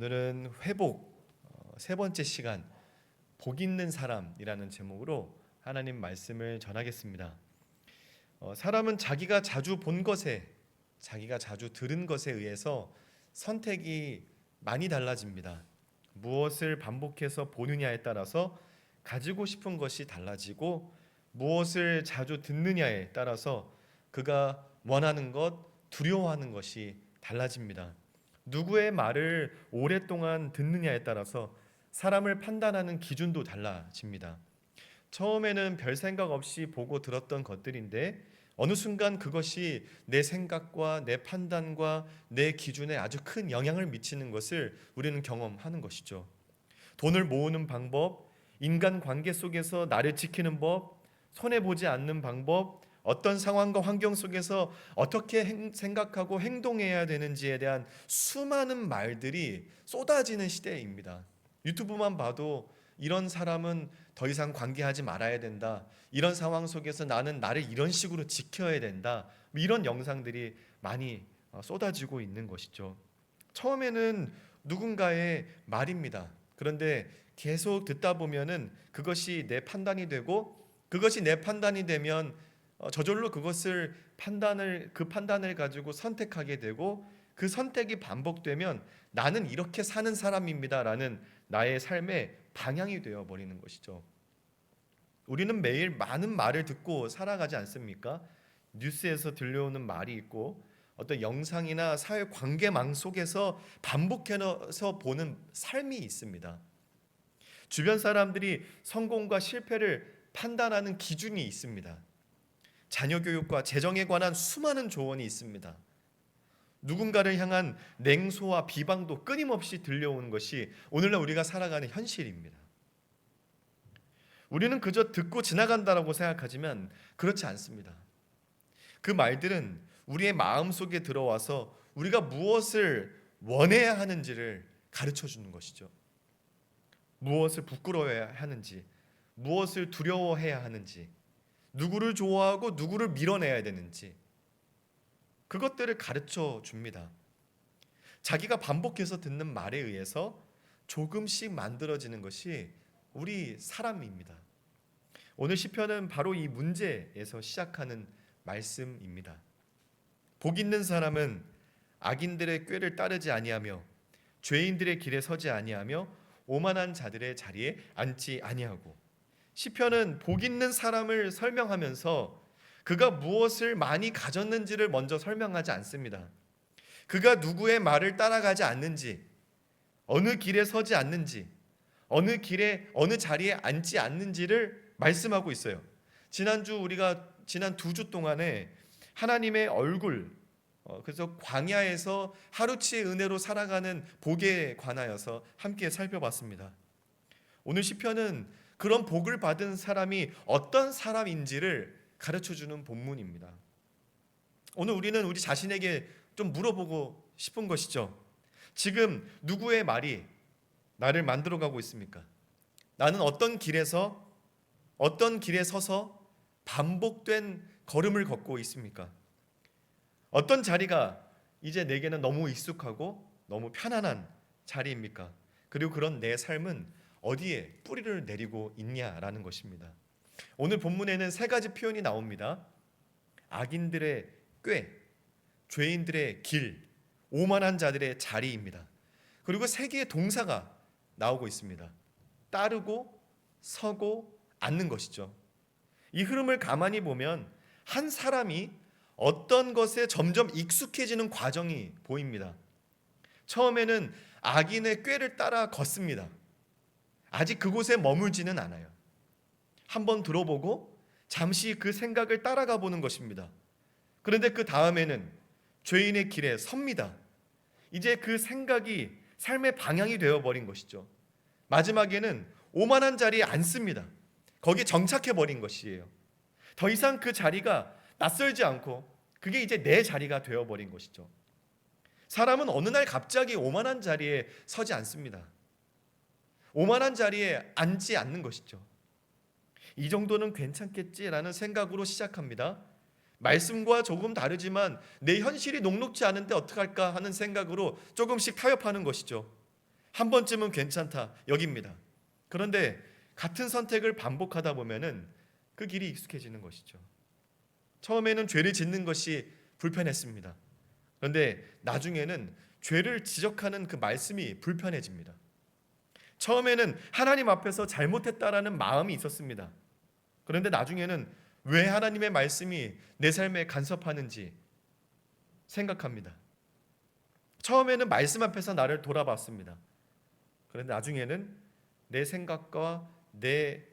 오늘은 회복 세 번째 시간 복 있는 사람이라는 제목으로 하나님 말씀을 전하겠습니다. 사람은 자기가 자주 본 것에, 자기가 자주 들은 것에 의해서 선택이 많이 달라집니다. 무엇을 반복해서 보느냐에 따라서 가지고 싶은 것이 달라지고, 무엇을 자주 듣느냐에 따라서 그가 원하는 것, 두려워하는 것이 달라집니다. 누구의 말을 오랫동안 듣느냐에 따라서 사람을 판단하는 기준도 달라집니다. 처음에는 별 생각 없이 보고 들었던 것들인데 어느 순간 그것이 내 생각과 내 판단과 내 기준에 아주 큰 영향을 미치는 것을 우리는 경험하는 것이죠. 돈을 모으는 방법, 인간관계 속에서 나를 지키는 법, 손해보지 않는 방법, 어떤 상황과 환경 속에서 어떻게 생각하고 행동해야 되는지에 대한 수많은 말들이 쏟아지는 시대입니다. 유튜브만 봐도 이런 사람은 더 이상 관계하지 말아야 된다, 이런 상황 속에서 나는 나를 이런 식으로 지켜야 된다, 이런 영상들이 많이 쏟아지고 있는 것이죠. 처음에는 누군가의 말입니다. 그런데 계속 듣다 보면은 그것이 내 판단이 되고, 그것이 내 판단이 되면 저절로 그 판단을 가지고 선택하게 되고, 그 선택이 반복되면 나는 이렇게 사는 사람입니다라는 나의 삶의 방향이 되어 버리는 것이죠. 우리는 매일 많은 말을 듣고 살아가지 않습니까? 뉴스에서 들려오는 말이 있고, 어떤 영상이나 사회 관계망 속에서 반복해서 보는 삶이 있습니다. 주변 사람들이 성공과 실패를 판단하는 기준이 있습니다. 자녀 교육과 재정에 관한 수많은 조언이 있습니다. 누군가를 향한 냉소와 비방도 끊임없이 들려오는 것이 오늘날 우리가 살아가는 현실입니다. 우리는 그저 듣고 지나간다라고 생각하지만 그렇지 않습니다. 그 말들은 우리의 마음속에 들어와서 우리가 무엇을 원해야 하는지를 가르쳐 주는 것이죠. 무엇을 부끄러워해야 하는지, 무엇을 두려워해야 하는지, 누구를 좋아하고 누구를 밀어내야 되는지, 그것들을 가르쳐 줍니다. 자기가 반복해서 듣는 말에 의해서 조금씩 만들어지는 것이 우리 사람입니다. 오늘 시편은 바로 이 문제에서 시작하는 말씀입니다. 복 있는 사람은 악인들의 꾀를 따르지 아니하며 죄인들의 길에 서지 아니하며 오만한 자들의 자리에 앉지 아니하고. 시편은 복 있는 사람을 설명하면서 그가 무엇을 많이 가졌는지를 먼저 설명하지 않습니다. 그가 누구의 말을 따라가지 않는지, 어느 길에 서지 않는지, 어느 자리에 앉지 않는지를 말씀하고 있어요. 지난 2주 동안에 하나님의 얼굴, 그래서 광야에서 하루치의 은혜로 살아가는 복에 관하여서 함께 살펴봤습니다. 오늘 시편은 그런 복을 받은 사람이 어떤 사람인지를 가르쳐주는 본문입니다. 오늘 우리는 우리 자신에게 좀 물어보고 싶은 것이죠. 지금 누구의 말이 나를 만들어가고 있습니까? 나는 어떤 길에 서서 반복된 걸음을 걷고 있습니까? 어떤 자리가 이제 내게는 너무 익숙하고 너무 편안한 자리입니까? 그리고 그런 내 삶은 어디에 뿌리를 내리고 있냐라는 것입니다. 오늘 본문에는 세 가지 표현이 나옵니다. 악인들의 꾀, 죄인들의 길, 오만한 자들의 자리입니다. 그리고 세 개의 동사가 나오고 있습니다. 따르고, 서고, 앉는 것이죠. 이 흐름을 가만히 보면 한 사람이 어떤 것에 점점 익숙해지는 과정이 보입니다. 처음에는 악인의 꾀를 따라 걷습니다. 아직 그곳에 머물지는 않아요. 한번 들어보고 잠시 그 생각을 따라가 보는 것입니다. 그런데 그 다음에는 죄인의 길에 섭니다. 이제 그 생각이 삶의 방향이 되어버린 것이죠. 마지막에는 오만한 자리에 앉습니다. 거기에 정착해버린 것이에요. 더 이상 그 자리가 낯설지 않고 그게 이제 내 자리가 되어버린 것이죠. 사람은 어느 날 갑자기 오만한 자리에 서지 않습니다. 오만한 자리에 앉지 않는 것이죠. 이 정도는 괜찮겠지라는 생각으로 시작합니다. 말씀과 조금 다르지만 내 현실이 녹록지 않은데 어떡할까 하는 생각으로 조금씩 타협하는 것이죠. 한 번쯤은 괜찮다 여깁니다. 그런데 같은 선택을 반복하다 보면은 그 길이 익숙해지는 것이죠. 처음에는 죄를 짓는 것이 불편했습니다. 그런데 나중에는 죄를 지적하는 그 말씀이 불편해집니다. 처음에는 하나님 앞에서 잘못했다라는 마음이 있었습니다. 그런데 나중에는 왜 하나님의 말씀이 내 삶에 간섭하는지 생각합니다. 처음에는 말씀 앞에서 나를 돌아봤습니다. 그런데 나중에는 내 생각과 내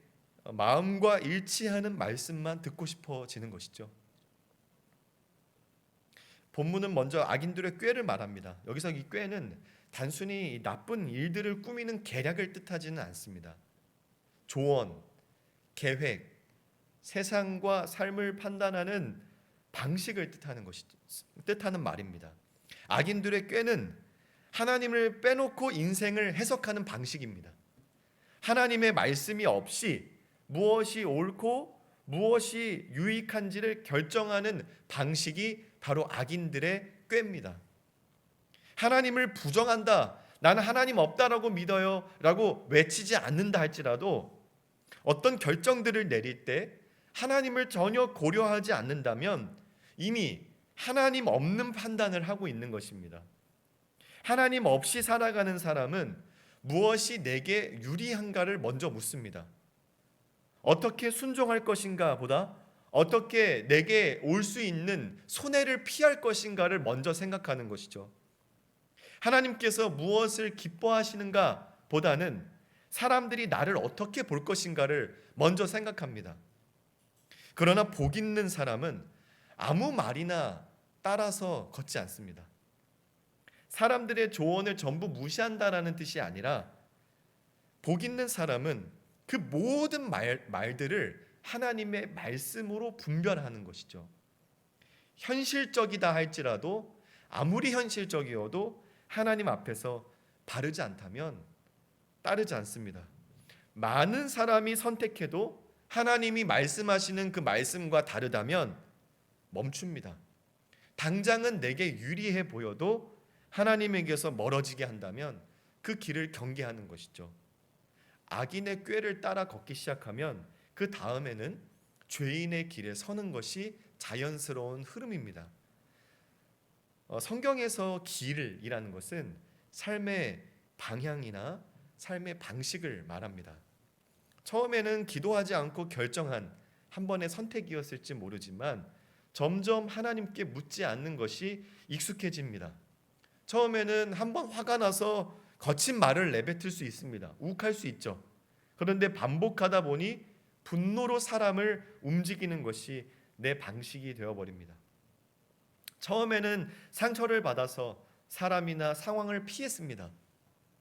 마음과 일치하는 말씀만 듣고 싶어지는 것이죠. 본문은 먼저 악인들의 꾀를 말합니다. 여기서 이 꾀는 단순히 나쁜 일들을 꾸미는 계략을 뜻하지는 않습니다. 조언, 계획, 세상과 삶을 판단하는 방식을 뜻하는 말입니다. 악인들의 꾀는 하나님을 빼놓고 인생을 해석하는 방식입니다. 하나님의 말씀이 없이 무엇이 옳고 무엇이 유익한지를 결정하는 방식이 바로 악인들의 꾀입니다. 하나님을 부정한다, 나는 하나님 없다라고 믿어요 라고 외치지 않는다 할지라도 어떤 결정들을 내릴 때 하나님을 전혀 고려하지 않는다면 이미 하나님 없는 판단을 하고 있는 것입니다. 하나님 없이 살아가는 사람은 무엇이 내게 유리한가를 먼저 묻습니다. 어떻게 순종할 것인가 보다 어떻게 내게 올 수 있는 손해를 피할 것인가를 먼저 생각하는 것이죠. 하나님께서 무엇을 기뻐하시는가 보다는 사람들이 나를 어떻게 볼 것인가를 먼저 생각합니다. 그러나 복 있는 사람은 아무 말이나 따라서 걷지 않습니다. 사람들의 조언을 전부 무시한다라는 뜻이 아니라 복 있는 사람은 그 모든 말들을 하나님의 말씀으로 분별하는 것이죠. 현실적이다 할지라도 아무리 현실적이어도 하나님 앞에서 바르지 않다면 따르지 않습니다. 많은 사람이 선택해도 하나님이 말씀하시는 그 말씀과 다르다면 멈춥니다. 당장은 내게 유리해 보여도 하나님에게서 멀어지게 한다면 그 길을 경계하는 것이죠. 악인의 꾀를 따라 걷기 시작하면 그 다음에는 죄인의 길에 서는 것이 자연스러운 흐름입니다. 성경에서 길이라는 것은 삶의 방향이나 삶의 방식을 말합니다. 처음에는 기도하지 않고 결정한 한 번의 선택이었을지 모르지만 점점 하나님께 묻지 않는 것이 익숙해집니다. 처음에는 한 번 화가 나서 거친 말을 내뱉을 수 있습니다. 욱할 수 있죠. 그런데 반복하다 보니 분노로 사람을 움직이는 것이 내 방식이 되어버립니다. 처음에는 상처를 받아서 사람이나 상황을 피했습니다.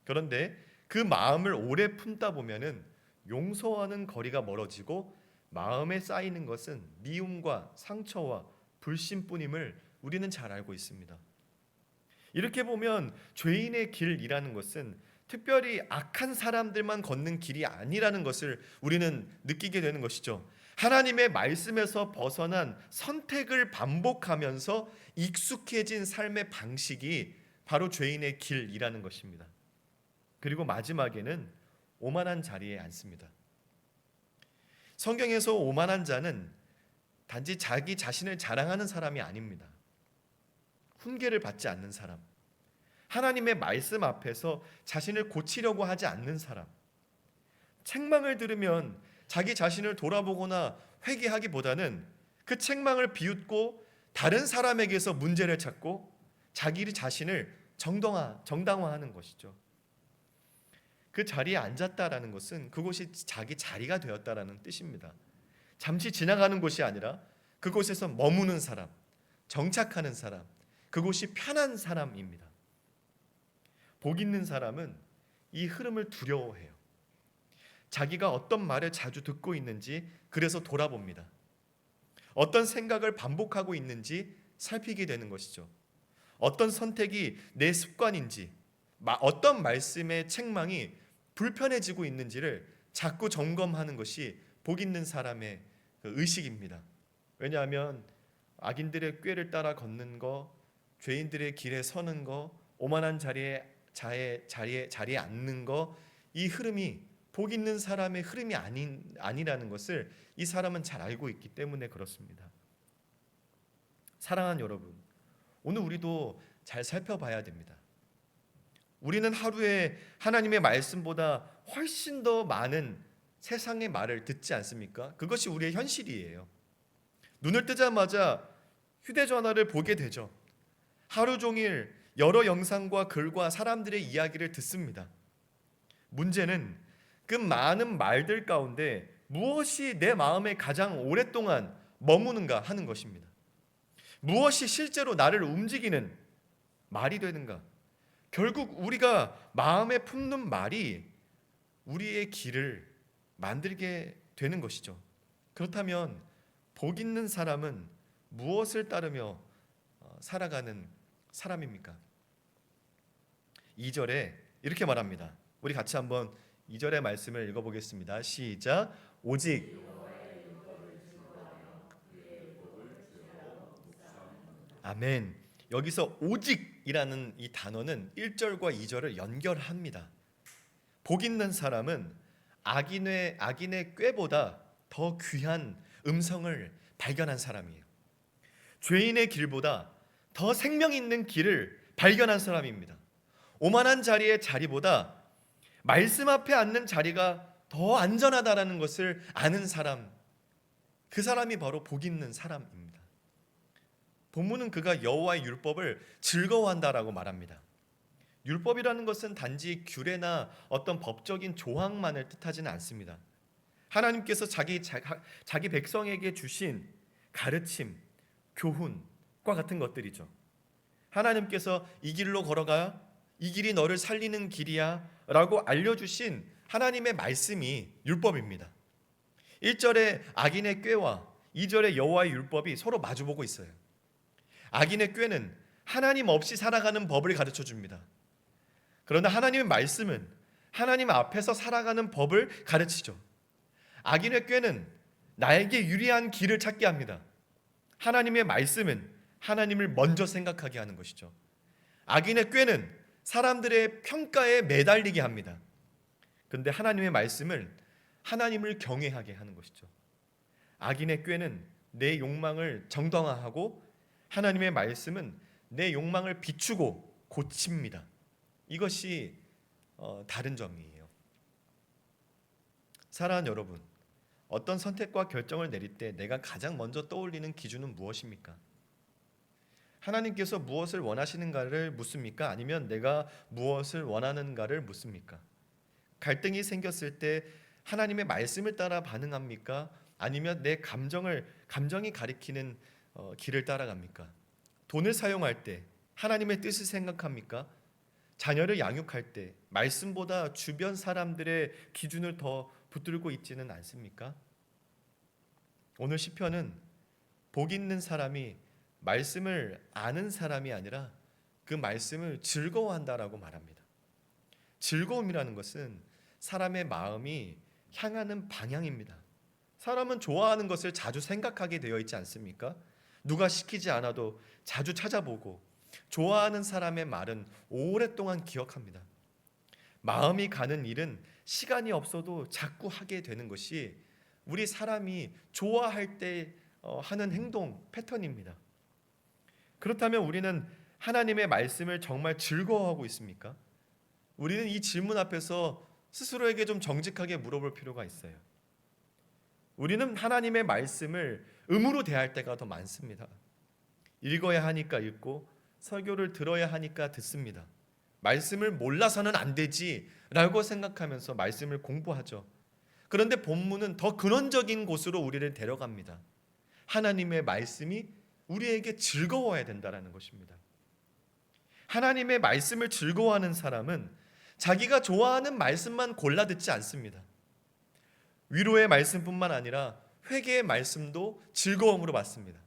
그런데 그 마음을 오래 품다 보면은 용서하는 거리가 멀어지고 마음에 쌓이는 것은 미움과 상처와 불신뿐임을 우리는 잘 알고 있습니다. 이렇게 보면 죄인의 길이라는 것은 특별히 악한 사람들만 걷는 길이 아니라는 것을 우리는 느끼게 되는 것이죠. 하나님의 말씀에서 벗어난 선택을 반복하면서 익숙해진 삶의 방식이 바로 죄인의 길이라는 것입니다. 그리고 마지막에는 오만한 자리에 앉습니다. 성경에서 오만한 자는 단지 자기 자신을 자랑하는 사람이 아닙니다. 훈계를 받지 않는 사람, 하나님의 말씀 앞에서 자신을 고치려고 하지 않는 사람, 책망을 들으면 자기 자신을 돌아보거나 회개하기보다는 그 책망을 비웃고 다른 사람에게서 문제를 찾고 자기 자신을 정당화하는 것이죠. 그 자리에 앉았다라는 것은 그곳이 자기 자리가 되었다라는 뜻입니다. 잠시 지나가는 곳이 아니라 그곳에서 머무는 사람, 정착하는 사람, 그곳이 편한 사람입니다. 복 있는 사람은 이 흐름을 두려워해요. 자기가 어떤 말을 자주 듣고 있는지 그래서 돌아봅니다. 어떤 생각을 반복하고 있는지 살피게 되는 것이죠. 어떤 선택이 내 습관인지, 어떤 말씀의 책망이 불편해지고 있는지를 자꾸 점검하는 것이 복 있는 사람의 의식입니다. 왜냐하면 악인들의 꾀를 따라 걷는 거, 죄인들의 길에 서는 거, 오만한 자리에 자리에 앉는 거, 이 흐름이 복 있는 사람의 흐름이 아니라는 것을 이 사람은 잘 알고 있기 때문에 그렇습니다. 사랑하는 여러분, 오늘 우리도 잘 살펴봐야 됩니다. 우리는 하루에 하나님의 말씀보다 훨씬 더 많은 세상의 말을 듣지 않습니까? 그것이 우리의 현실이에요. 눈을 뜨자마자 휴대전화를 보게 되죠. 하루 종일 여러 영상과 글과 사람들의 이야기를 듣습니다. 문제는 그 많은 말들 가운데 무엇이 내 마음에 가장 오랫동안 머무는가 하는 것입니다. 무엇이 실제로 나를 움직이는 말이 되는가? 결국 우리가 마음에 품는 말이 우리의 길을 만들게 되는 것이죠. 그렇다면 복 있는 사람은 무엇을 따르며 살아가는 사람입니까? 2절에 이렇게 말합니다. 우리 같이 한번 2절의 말씀을 읽어보겠습니다. 시작. 오직 아멘. 여기서 오직이라는 이 단어는 1절과 2절을 연결합니다. 복 있는 사람은 악인의 꾀보다 더 귀한 음성을 발견한 사람이에요. 죄인의 길보다 더 생명 있는 길을 발견한 사람입니다. 오만한 자리의 자리보다 말씀 앞에 앉는 자리가 더 안전하다라는 것을 아는 사람, 그 사람이 바로 복 있는 사람입니다. 본문은 그가 여호와의 율법을 즐거워한다라고 말합니다. 율법이라는 것은 단지 규례나 어떤 법적인 조항만을 뜻하지는 않습니다. 하나님께서 자기 백성에게 주신 가르침, 교훈과 같은 것들이죠. 하나님께서 이 길로 걸어가, 이 길이 너를 살리는 길이야 라고 알려주신 하나님의 말씀이 율법입니다. 1절에 악인의 꾀와 2절에 여호와의 율법이 서로 마주보고 있어요. 악인의 꾀는 하나님 없이 살아가는 법을 가르쳐 줍니다. 그러나 하나님의 말씀은 하나님 앞에서 살아가는 법을 가르치죠. 악인의 꾀는 나에게 유리한 길을 찾게 합니다. 하나님의 말씀은 하나님을 먼저 생각하게 하는 것이죠. 악인의 꾀는 사람들의 평가에 매달리게 합니다. 그런데 하나님의 말씀은 하나님을 경외하게 하는 것이죠. 악인의 꾀는 내 욕망을 정당화하고 하나님의 말씀은 내 욕망을 비추고 고칩니다. 이것이 다른 점이에요. 사랑하는 여러분, 어떤 선택과 결정을 내릴 때 내가 가장 먼저 떠올리는 기준은 무엇입니까? 하나님께서 무엇을 원하시는가를 묻습니까? 아니면 내가 무엇을 원하는가를 묻습니까? 갈등이 생겼을 때 하나님의 말씀을 따라 반응합니까? 아니면 내 감정이 가리키는 길을 따라갑니까? 돈을 사용할 때 하나님의 뜻을 생각합니까? 자녀를 양육할 때 말씀보다 주변 사람들의 기준을 더 붙들고 있지는 않습니까? 오늘 시편은 복 있는 사람이 말씀을 아는 사람이 아니라 그 말씀을 즐거워한다라고 말합니다. 즐거움이라는 것은 사람의 마음이 향하는 방향입니다. 사람은 좋아하는 것을 자주 생각하게 되어 있지 않습니까? 누가 시키지 않아도 자주 찾아보고 좋아하는 사람의 말은 오랫동안 기억합니다. 마음이 가는 일은 시간이 없어도 자꾸 하게 되는 것이 우리 사람이 좋아할 때 하는 행동 패턴입니다. 그렇다면 우리는 하나님의 말씀을 정말 즐거워하고 있습니까? 우리는 이 질문 앞에서 스스로에게 좀 정직하게 물어볼 필요가 있어요. 우리는 하나님의 말씀을 의무로 대할 때가 더 많습니다. 읽어야 하니까 읽고 설교를 들어야 하니까 듣습니다. 말씀을 몰라서는 안 되지 라고 생각하면서 말씀을 공부하죠. 그런데 본문은 더 근원적인 곳으로 우리를 데려갑니다. 하나님의 말씀이 우리에게 즐거워야 된다는 것입니다. 하나님의 말씀을 즐거워하는 사람은 자기가 좋아하는 말씀만 골라 듣지 않습니다. 위로의 말씀뿐만 아니라 회개의 말씀도 즐거움으로 받습니다.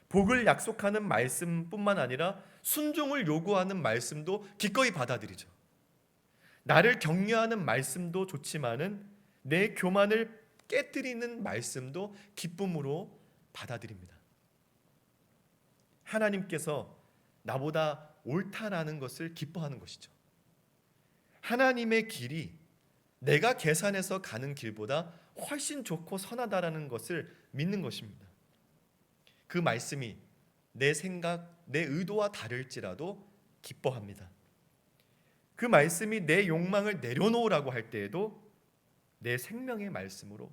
복을 약속하는 말씀뿐만 아니라 순종을 요구하는 말씀도 기꺼이 받아들이죠. 나를 격려하는 말씀도 좋지만은 내 교만을 깨뜨리는 말씀도 기쁨으로 받아들입니다. 하나님께서 나보다 옳다라는 것을 기뻐하는 것이죠. 하나님의 길이 내가 계산해서 가는 길보다 훨씬 좋고 선하다라는 것을 믿는 것입니다. 그 말씀이 내 생각, 내 의도와 다를지라도 기뻐합니다. 그 말씀이 내 욕망을 내려놓으라고 할 때에도 내 생명의 말씀으로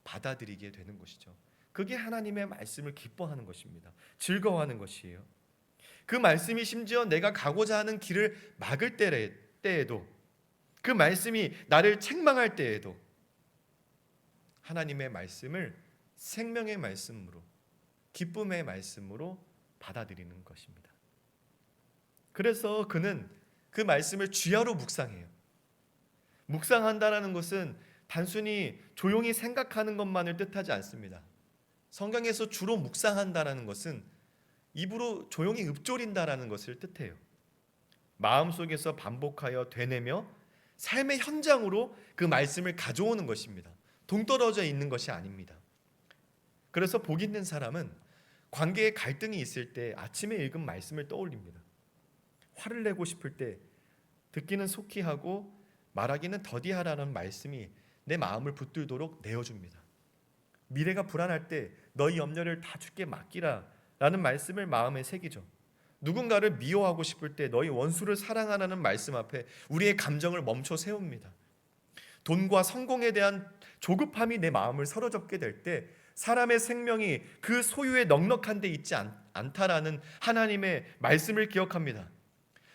받아들이게 되는 것이죠. 그게 하나님의 말씀을 기뻐하는 것입니다. 즐거워하는 것이에요. 그 말씀이 심지어 내가 가고자 하는 길을 막을 때에도, 그 말씀이 나를 책망할 때에도 하나님의 말씀을 생명의 말씀으로, 기쁨의 말씀으로 받아들이는 것입니다. 그래서 그는 그 말씀을 주야로 묵상해요. 묵상한다라는 것은 단순히 조용히 생각하는 것만을 뜻하지 않습니다. 성경에서 주로 묵상한다라는 것은 입으로 조용히 읊조린다라는 것을 뜻해요. 마음속에서 반복하여 되뇌며 삶의 현장으로 그 말씀을 가져오는 것입니다. 동떨어져 있는 것이 아닙니다. 그래서 복 있는 사람은 관계에 갈등이 있을 때 아침에 읽은 말씀을 떠올립니다. 화를 내고 싶을 때 듣기는 속히 하고 말하기는 더디하라는 말씀이 내 마음을 붙들도록 내어줍니다. 미래가 불안할 때 너희 염려를 다 주께 맡기라 라는 말씀을 마음에 새기죠. 누군가를 미워하고 싶을 때 너희 원수를 사랑하라는 말씀 앞에 우리의 감정을 멈춰 세웁니다. 돈과 성공에 대한 조급함이 내 마음을 사로잡게 될 때 사람의 생명이 그 소유에 넉넉한 데 있지 않다라는 하나님의 말씀을 기억합니다.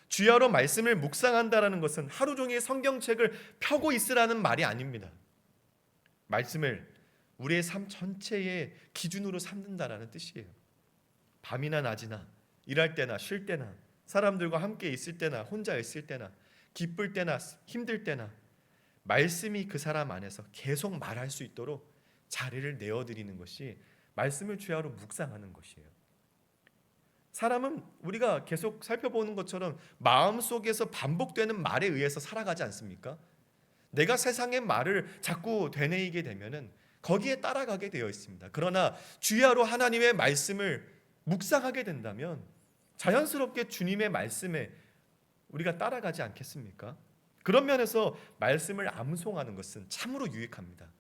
주야로 말씀을 묵상한다라는 것은 하루 종일 성경책을 펴고 있으라는 말이 아닙니다. 말씀을 우리의 삶 전체의 기준으로 삼는다라는 뜻이에요. 밤이나 낮이나 일할 때나 쉴 때나 사람들과 함께 있을 때나 혼자 있을 때나 기쁠 때나 힘들 때나 말씀이 그 사람 안에서 계속 말할 수 있도록 자리를 내어드리는 것이 말씀을 주야로 묵상하는 것이에요. 사람은 우리가 계속 살펴보는 것처럼 마음속에서 반복되는 말에 의해서 살아가지 않습니까? 내가 세상의 말을 자꾸 되뇌이게 되면은 거기에 따라가게 되어 있습니다. 그러나 주야로 하나님의 말씀을 묵상하게 된다면 자연스럽게 주님의 말씀에 우리가 따라가지 않겠습니까? 그런 면에서 말씀을 암송하는 것은 참으로 유익합니다.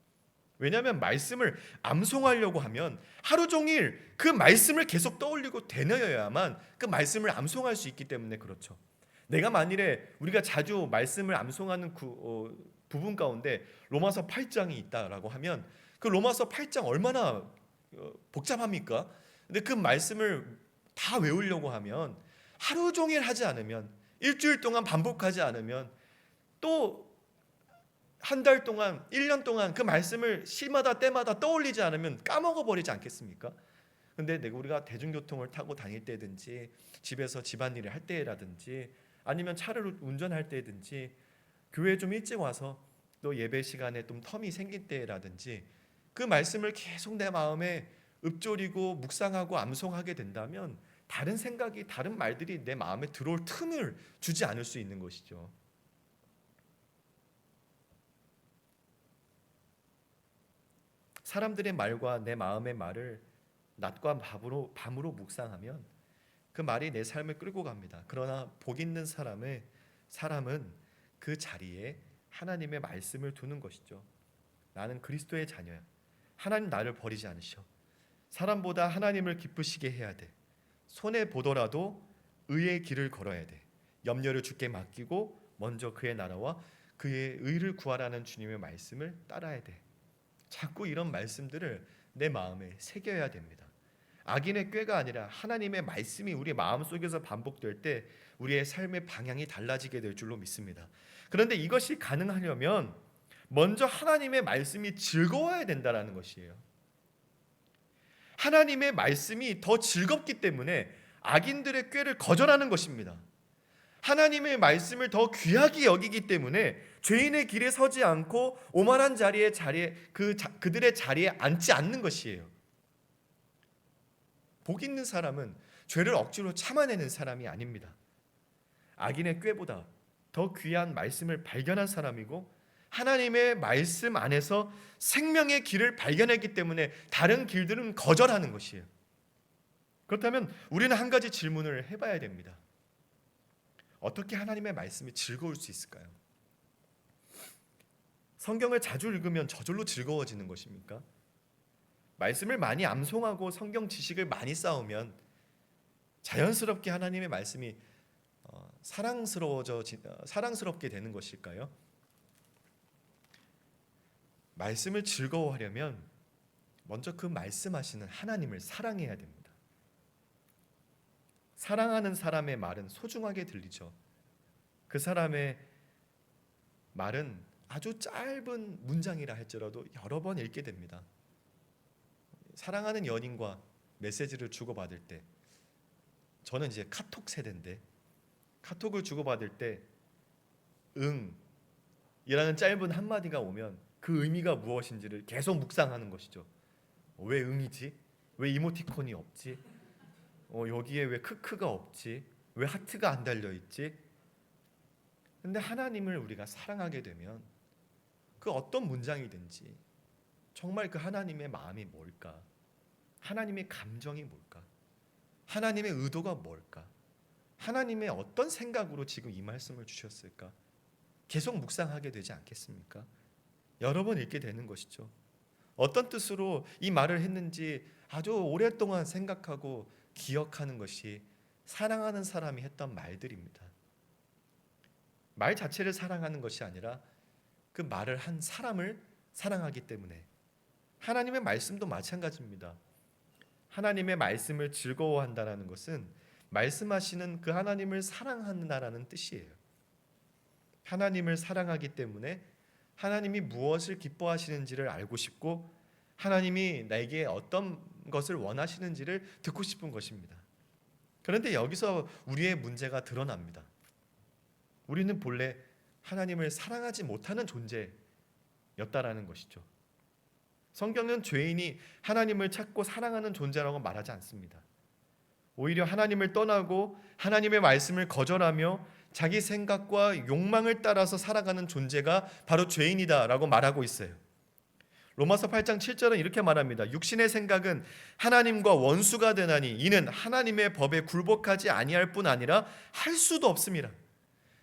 왜냐하면 말씀을 암송하려고 하면 하루 종일 그 말씀을 계속 떠올리고 되뇌어야만 그 말씀을 암송할 수 있기 때문에 그렇죠. 내가 만일에 우리가 자주 말씀을 암송하는 부분 가운데 로마서 8장이 있다라고 하면 그 로마서 8장 얼마나 복잡합니까? 근데 그 말씀을 다 외우려고 하면 하루 종일 하지 않으면, 일주일 동안 반복하지 않으면, 또 한 달 동안, 1년 동안 그 말씀을 시마다 때마다 떠올리지 않으면 까먹어 버리지 않겠습니까? 근데 우리가 대중교통을 타고 다닐 때든지 집에서 집안일을 할 때라든지 아니면 차를 운전할 때든지 교회 좀 일찍 와서 또 예배 시간에 좀 텀이 생길 때라든지 그 말씀을 계속 내 마음에 읊조리고 묵상하고 암송하게 된다면 다른 생각이, 다른 말들이 내 마음에 들어올 틈을 주지 않을 수 있는 것이죠. 사람들의 말과 내 마음의 말을 낮과 밤으로 묵상하면 그 말이 내 삶을 끌고 갑니다. 그러나 복 있는 사람은 그 자리에 하나님의 말씀을 두는 것이죠. 나는 그리스도의 자녀야. 하나님 나를 버리지 않으셔. 사람보다 하나님을 기쁘시게 해야 돼. 손해 보더라도 의의 길을 걸어야 돼. 염려를 주께 맡기고 먼저 그의 나라와 그의 의를 구하라는 주님의 말씀을 따라야 돼. 자꾸 이런 말씀들을 내 마음에 새겨야 됩니다. 악인의 꾀가 아니라 하나님의 말씀이 우리 마음속에서 반복될 때 우리의 삶의 방향이 달라지게 될 줄로 믿습니다. 그런데 이것이 가능하려면 먼저 하나님의 말씀이 즐거워야 된다는 것이에요. 하나님의 말씀이 더 즐겁기 때문에 악인들의 꾀를 거절하는 것입니다. 하나님의 말씀을 더 귀하게 여기기 때문에 죄인의 길에 서지 않고 오만한 자리에 그들의 자리에 앉지 않는 것이에요. 복 있는 사람은 죄를 억지로 참아내는 사람이 아닙니다. 악인의 꾀보다 더 귀한 말씀을 발견한 사람이고 하나님의 말씀 안에서 생명의 길을 발견했기 때문에 다른 길들은 거절하는 것이에요. 그렇다면 우리는 한 가지 질문을 해봐야 됩니다. 어떻게 하나님의 말씀이 즐거울 수 있을까요? 성경을 자주 읽으면 저절로 즐거워지는 것입니까? 말씀을 많이 암송하고 성경 지식을 많이 쌓으면 자연스럽게 하나님의 말씀이 사랑스럽게 되는 것일까요? 말씀을 즐거워하려면 먼저 그 말씀하시는 하나님을 사랑해야 됩니다. 사랑하는 사람의 말은 소중하게 들리죠. 그 사람의 말은 아주 짧은 문장이라 할지라도 여러 번 읽게 됩니다. 사랑하는 연인과 메시지를 주고받을 때, 저는 이제 카톡 세대인데 카톡을 주고받을 때 이라는 짧은 한마디가 오면 그 의미가 무엇인지를 계속 묵상하는 것이죠. 왜 응이지? 왜 이모티콘이 없지? 여기에 왜 크크가 없지? 왜 하트가 안 달려있지? 근데 하나님을 우리가 사랑하게 되면 그 어떤 문장이든지 정말 그 하나님의 마음이 뭘까? 하나님의 감정이 뭘까? 하나님의 의도가 뭘까? 하나님의 어떤 생각으로 지금 이 말씀을 주셨을까? 계속 묵상하게 되지 않겠습니까? 여러 번 읽게 되는 것이죠. 어떤 뜻으로 이 말을 했는지 아주 오랫동안 생각하고 기억하는 것이 사랑하는 사람이 했던 말들입니다. 말 자체를 사랑하는 것이 아니라 그 말을 한 사람을 사랑하기 때문에 하나님의 말씀도 마찬가지입니다. 하나님의 말씀을 즐거워한다는 것은 말씀하시는 그 하나님을 사랑한다라는 뜻이에요. 하나님을 사랑하기 때문에 하나님이 무엇을 기뻐하시는지를 알고 싶고 하나님이 나에게 어떤 것을 원하시는지를 듣고 싶은 것입니다. 그런데 여기서 우리의 문제가 드러납니다. 우리는 본래 하나님을 사랑하지 못하는 존재였다라는 것이죠. 성경은 죄인이 하나님을 찾고 사랑하는 존재라고 말하지 않습니다. 오히려 하나님을 떠나고 하나님의 말씀을 거절하며 자기 생각과 욕망을 따라서 살아가는 존재가 바로 죄인이다라고 말하고 있어요. 로마서 8장 7절은 이렇게 말합니다. 육신의 생각은 하나님과 원수가 되나니 이는 하나님의 법에 굴복하지 아니할 뿐 아니라 할 수도 없습니다.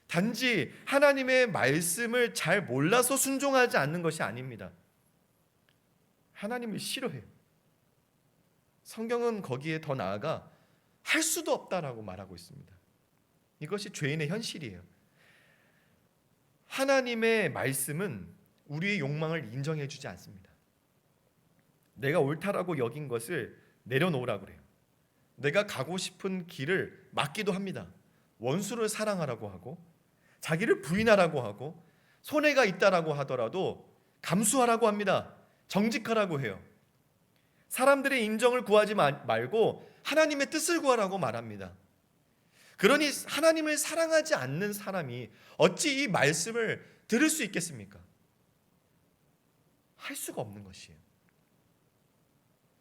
단지 하나님의 말씀을 잘 몰라서 순종하지 않는 것이 아닙니다. 하나님을 싫어해요. 성경은 거기에 더 나아가 할 수도 없다라고 말하고 있습니다. 이것이 죄인의 현실이에요. 하나님의 말씀은 우리의 욕망을 인정해 주지 않습니다. 내가 옳다라고 여긴 것을 내려놓으라 그래요. 내가 가고 싶은 길을 막기도 합니다. 원수를 사랑하라고 하고 자기를 부인하라고 하고 손해가 있다라고 하더라도 감수하라고 합니다. 정직하라고 해요. 사람들의 인정을 구하지 말고 하나님의 뜻을 구하라고 말합니다. 그러니 하나님을 사랑하지 않는 사람이 어찌 이 말씀을 들을 수 있겠습니까? 할 수가 없는 것이에요.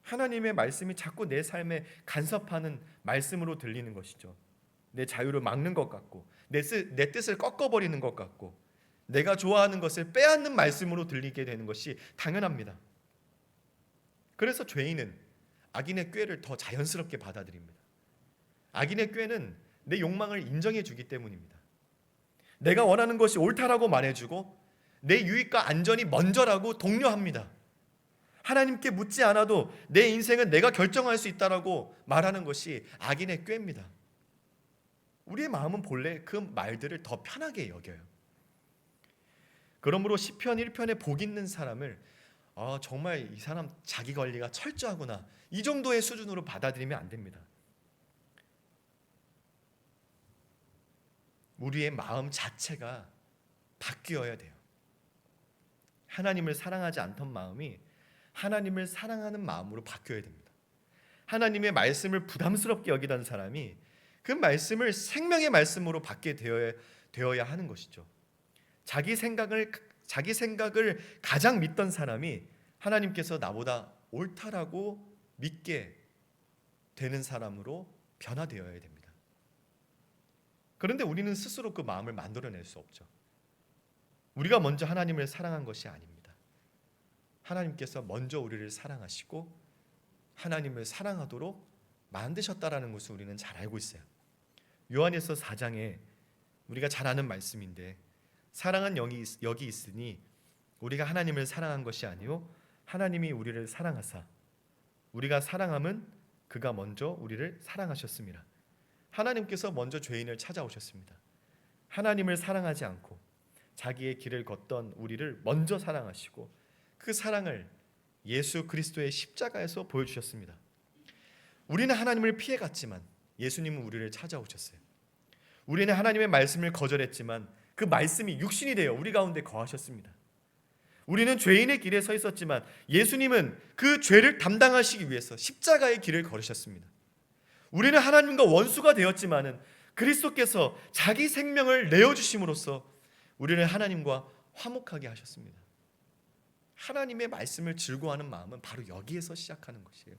하나님의 말씀이 자꾸 내 삶에 간섭하는 말씀으로 들리는 것이죠. 내 자유를 막는 것 같고 내 뜻을 꺾어버리는 것 같고 내가 좋아하는 것을 빼앗는 말씀으로 들리게 되는 것이 당연합니다. 그래서 죄인은 악인의 꾀를 더 자연스럽게 받아들입니다. 악인의 꾀는 내 욕망을 인정해 주기 때문입니다. 내가 원하는 것이 옳다라고 말해주고 내 유익과 안전이 먼저라고 독려합니다. 하나님께 묻지 않아도 내 인생은 내가 결정할 수 있다라고 말하는 것이 악인의 꾀입니다. 우리의 마음은 본래 그 말들을 더 편하게 여겨요. 그러므로 시편 1편에 복 있는 사람을 정말 이 사람 자기 관리가 철저하구나 이 정도의 수준으로 받아들이면 안 됩니다. 우리의 마음 자체가 바뀌어야 돼요. 하나님을 사랑하지 않던 마음이 하나님을 사랑하는 마음으로 바뀌어야 됩니다. 하나님의 말씀을 부담스럽게 여기던 사람이 그 말씀을 생명의 말씀으로 받게 되어야 하는 것이죠. 자기 생각을 가장 믿던 사람이 하나님께서 나보다 옳다라고 믿게 되는 사람으로 변화되어야 됩니다. 그런데 우리는 스스로 그 마음을 만들어낼 수 없죠. 우리가 먼저 하나님을 사랑한 것이 아닙니다. 하나님께서 먼저 우리를 사랑하시고 하나님을 사랑하도록 만드셨다라는 것을 우리는 잘 알고 있어요. 요한일서 4장에 우리가 잘 아는 말씀인데 사랑은 여기 있으니 우리가 하나님을 사랑한 것이 아니요 하나님이 우리를 사랑하사 우리가 사랑함은 그가 먼저 우리를 사랑하셨습니다. 하나님께서 먼저 죄인을 찾아오셨습니다. 하나님을 사랑하지 않고 자기의 길을 걷던 우리를 먼저 사랑하시고 그 사랑을 예수 그리스도의 십자가에서 보여주셨습니다. 우리는 하나님을 피해갔지만 예수님은 우리를 찾아오셨어요. 우리는 하나님의 말씀을 거절했지만 그 말씀이 육신이 되어 우리 가운데 거하셨습니다. 우리는 죄인의 길에 서 있었지만 예수님은 그 죄를 담당하시기 위해서 십자가의 길을 걸으셨습니다. 우리는 하나님과 원수가 되었지만은 그리스도께서 자기 생명을 내어주심으로써 우리를 하나님과 화목하게 하셨습니다. 하나님의 말씀을 즐거워하는 마음은 바로 여기에서 시작하는 것이에요.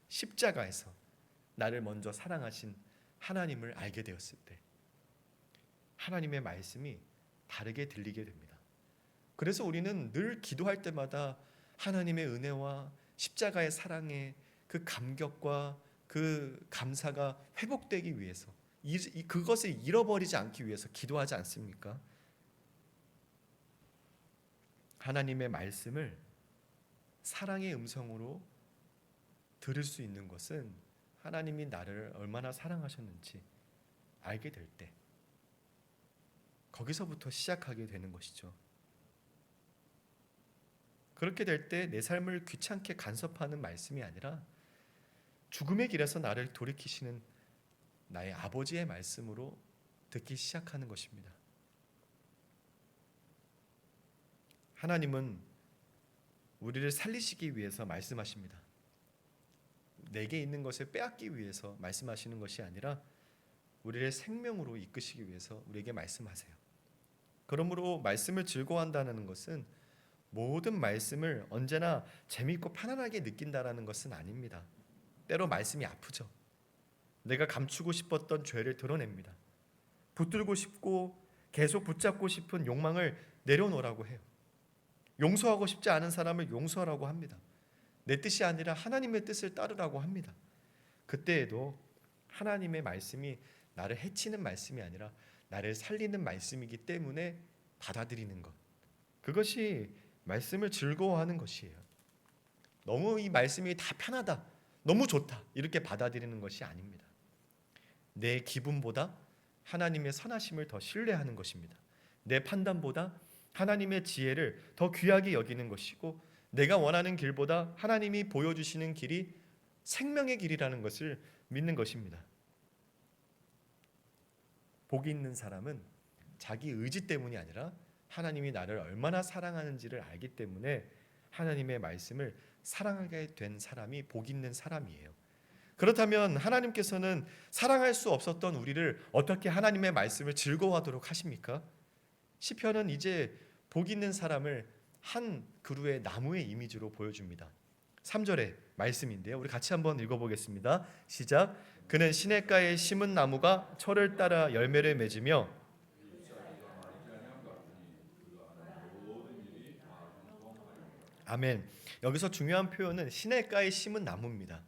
십자가에서 나를 먼저 사랑하신 하나님을 알게 되었을 때 하나님의 말씀이 다르게 들리게 됩니다. 그래서 우리는 늘 기도할 때마다 하나님의 은혜와 십자가의 사랑의 그 감격과 그 감사가 회복되기 위해서 그것을 잃어버리지 않기 위해서 기도하지 않습니까? 하나님의 말씀을 사랑의 음성으로 들을 수 있는 것은 하나님이 나를 얼마나 사랑하셨는지 알게 될 때 거기서부터 시작하게 되는 것이죠. 그렇게 될 때 내 삶을 귀찮게 간섭하는 말씀이 아니라 죽음의 길에서 나를 돌이키시는 나의 아버지의 말씀으로 듣기 시작하는 것입니다. 하나님은 우리를 살리시기 위해서 말씀하십니다. 내게 있는 것을 빼앗기 위해서 말씀하시는 것이 아니라 우리를 생명으로 이끄시기 위해서 우리에게 말씀하세요. 그러므로 말씀을 즐거워한다는 것은 모든 말씀을 언제나 재미있고 편안하게 느낀다라는 것은 아닙니다. 때로 말씀이 아프죠. 내가 감추고 싶었던 죄를 드러냅니다. 붙들고 싶고 계속 붙잡고 싶은 욕망을 내려놓으라고 해요. 용서하고 싶지 않은 사람을 용서하라고 합니다. 내 뜻이 아니라 하나님의 뜻을 따르라고 합니다. 그때에도 하나님의 말씀이 나를 해치는 말씀이 아니라 나를 살리는 말씀이기 때문에 받아들이는 것, 그것이 말씀을 즐거워하는 것이에요. 너무 이 말씀이 다 편하다, 너무 좋다 이렇게 받아들이는 것이 아닙니다. 내 기분보다 하나님의 선하심을 더 신뢰하는 것입니다. 내 판단보다 하나님의 지혜를 더 귀하게 여기는 것이고 내가 원하는 길보다 하나님이 보여주시는 길이 생명의 길이라는 것을 믿는 것입니다. 복이 있는 사람은 자기 의지 때문이 아니라 하나님이 나를 얼마나 사랑하는지를 알기 때문에 하나님의 말씀을 사랑하게 된 사람이 복 있는 사람이에요. 그렇다면 하나님께서는 사랑할 수 없었던 우리를 어떻게 하나님의 말씀을 즐거워하도록 하십니까? 시편은 이제 복 있는 사람을 한 그루의 나무의 이미지로 보여줍니다. 3절의 말씀인데요. 우리 같이 한번 읽어보겠습니다. 시작. 그는 시냇가에 심은 나무가 철을 따라 열매를 맺으며 아멘. 여기서 중요한 표현은 시냇가에 심은 나무입니다.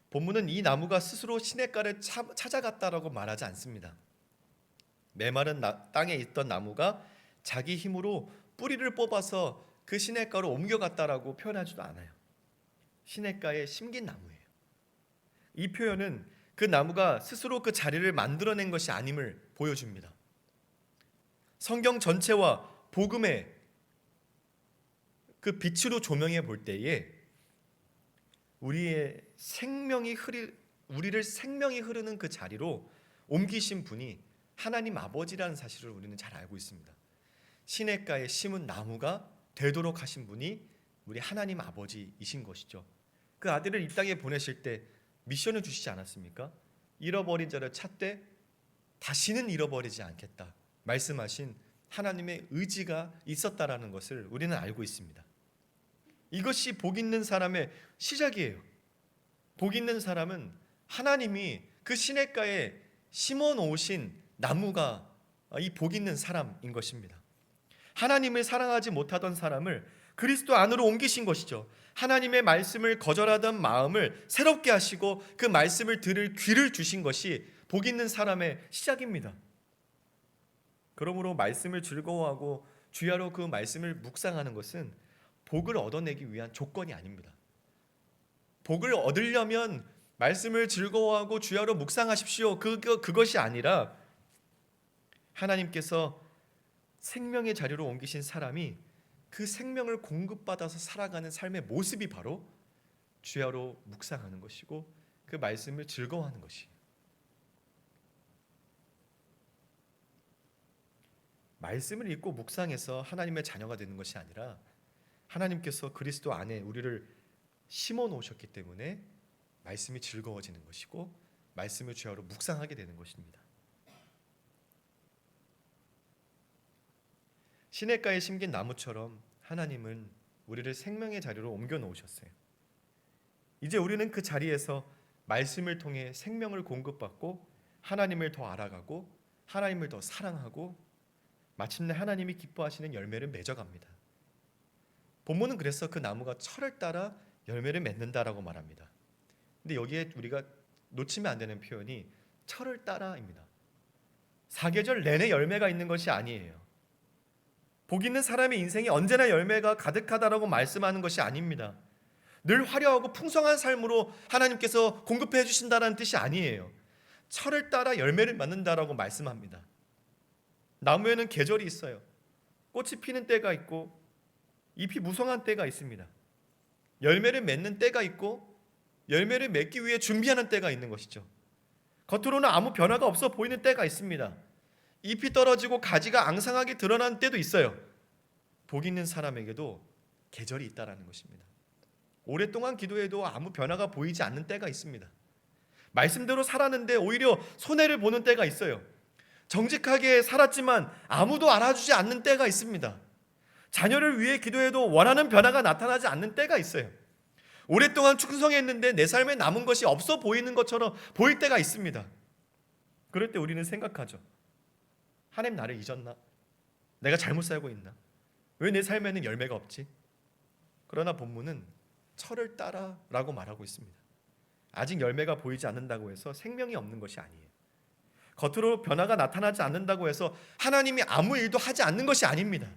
본문은 이 나무가 스스로 시냇가를 찾아갔다라고 말하지 않습니다. 메마른 땅에 있던 나무가 자기 힘으로 뿌리를 뽑아서 그 시냇가로 옮겨갔다라고 표현하지도 않아요. 시냇가에 심긴 나무예요. 이 표현은 그 나무가 스스로 그 자리를 만들어낸 것이 아님을 보여줍니다. 성경 전체와 복음의 그 빛으로 조명해 볼 때에 우리를 생명이 흐르는 그 자리로 옮기신 분이 하나님 아버지라는 사실을 우리는 잘 알고 있습니다. 시냇가에 심은 나무가 되도록 하신 분이 우리 하나님 아버지이신 것이죠. 그 아들을 이 땅에 보내실 때 미션을 주시지 않았습니까? 잃어버린 자를 찾되 다시는 잃어버리지 않겠다 말씀하신 하나님의 의지가 있었다라는 것을 우리는 알고 있습니다. 이것이 복 있는 사람의 시작이에요. 복 있는 사람은 하나님이 그 시냇가에 심어 놓으신 나무가 이 복 있는 사람인 것입니다. 하나님을 사랑하지 못하던 사람을 그리스도 안으로 옮기신 것이죠. 하나님의 말씀을 거절하던 마음을 새롭게 하시고 그 말씀을 들을 귀를 주신 것이 복 있는 사람의 시작입니다. 그러므로 말씀을 즐거워하고 주야로 그 말씀을 묵상하는 것은 복을 얻어내기 위한 조건이 아닙니다. 복을 얻으려면 말씀을 즐거워하고 주야로 묵상하십시오. 그것이 아니라 하나님께서 생명의 자리로 옮기신 사람이 그 생명을 공급받아서 살아가는 삶의 모습이 바로 주야로 묵상하는 것이고 그 말씀을 즐거워하는 것이에요. 말씀을 읽고 묵상해서 하나님의 자녀가 되는 것이 아니라 하나님께서 그리스도 안에 우리를 심어 놓으셨기 때문에 말씀이 즐거워지는 것이고 말씀을 주야로 묵상하게 되는 것입니다. 시냇가에 심긴 나무처럼 하나님은 우리를 생명의 자리로 옮겨 놓으셨어요. 이제 우리는 그 자리에서 말씀을 통해 생명을 공급받고 하나님을 더 알아가고 하나님을 더 사랑하고 마침내 하나님이 기뻐하시는 열매를 맺어갑니다. 본문은 그래서 그 나무가 철을 따라 열매를 맺는다라고 말합니다. 근데 여기에 우리가 놓치면 안 되는 표현이 철을 따라입니다. 사계절 내내 열매가 있는 것이 아니에요. 복 있는 사람의 인생이 언제나 열매가 가득하다라고 말씀하는 것이 아닙니다. 늘 화려하고 풍성한 삶으로 하나님께서 공급해 주신다는 뜻이 아니에요. 철을 따라 열매를 맺는다라고 말씀합니다. 나무에는 계절이 있어요. 꽃이 피는 때가 있고 잎이 무성한 때가 있습니다. 열매를 맺는 때가 있고 열매를 맺기 위해 준비하는 때가 있는 것이죠. 겉으로는 아무 변화가 없어 보이는 때가 있습니다. 잎이 떨어지고 가지가 앙상하게 드러나는 때도 있어요. 복 있는 사람에게도 계절이 있다라는 것입니다. 오랫동안 기도해도 아무 변화가 보이지 않는 때가 있습니다. 말씀대로 살았는데 오히려 손해를 보는 때가 있어요. 정직하게 살았지만 아무도 알아주지 않는 때가 있습니다. 자녀를 위해 기도해도 원하는 변화가 나타나지 않는 때가 있어요. 오랫동안 충성했는데 내 삶에 남은 것이 없어 보이는 것처럼 보일 때가 있습니다. 그럴 때 우리는 생각하죠. 하나님 나를 잊었나? 내가 잘못 살고 있나? 왜 내 삶에는 열매가 없지? 그러나 본문은 철을 따라라고 말하고 있습니다. 아직 열매가 보이지 않는다고 해서 생명이 없는 것이 아니에요. 겉으로 변화가 나타나지 않는다고 해서 하나님이 아무 일도 하지 않는 것이 아닙니다.